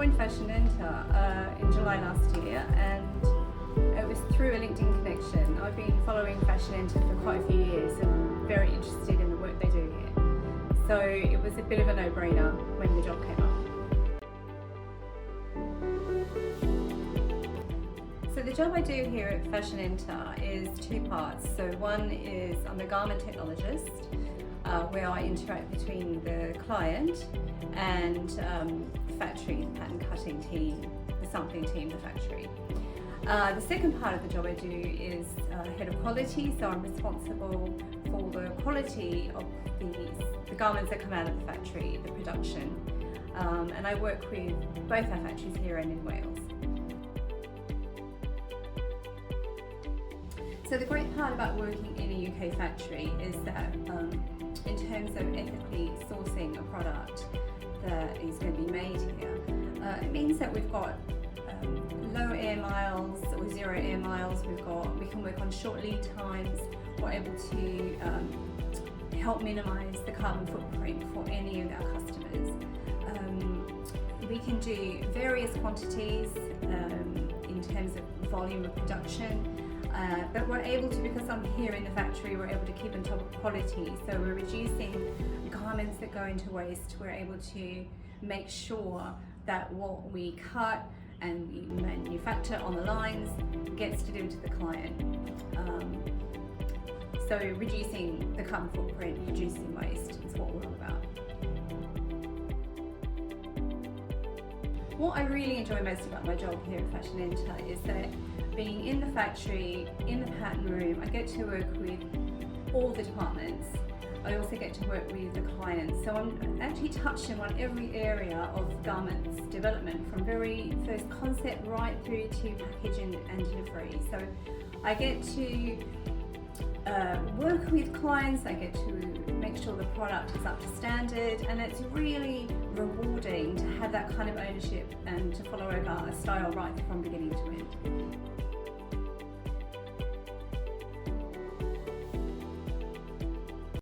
joined Fashion Enter in July last year, and it was through a LinkedIn connection. I've been following Fashion Enter for quite a few years and very interested in the work they do here. So it was a bit of a no-brainer when the job came up. So the job I do here at Fashion Enter is two parts. So one is I'm a garment technologist, where I interact between the client and the factory, the pattern cutting team, the sampling team, the factory. The second part of the job I do is head of quality, so I'm responsible for the quality of the garments that come out of the factory, the production, and I work with both our factories here and in Wales. So the great part about working in a UK factory is that in terms of ethically sourcing a product that is going to be made here, it means that we've got low air miles or zero air miles. We can work on short lead times. We're able to help minimise the carbon footprint for any of our customers. We can do various quantities in terms of volume of production. But we're able to, because I'm here in the factory, we're able to keep on top of quality. So we're reducing garments that go into waste. We're able to make sure that what we cut and we manufacture on the lines gets delivered to the client. So reducing the carbon footprint, reducing waste is what we're all about. What I really enjoy most about my job here at Fashion Enter is that being in the factory, in the pattern room, I get to work with all the departments. I also get to work with the clients. So I'm actually touching on every area of garments development, from very first concept right through to packaging and delivery. So I get to work with clients, I get to make sure the product is up to standard, and it's really rewarding to have that kind of ownership and to follow a style right from beginning to end.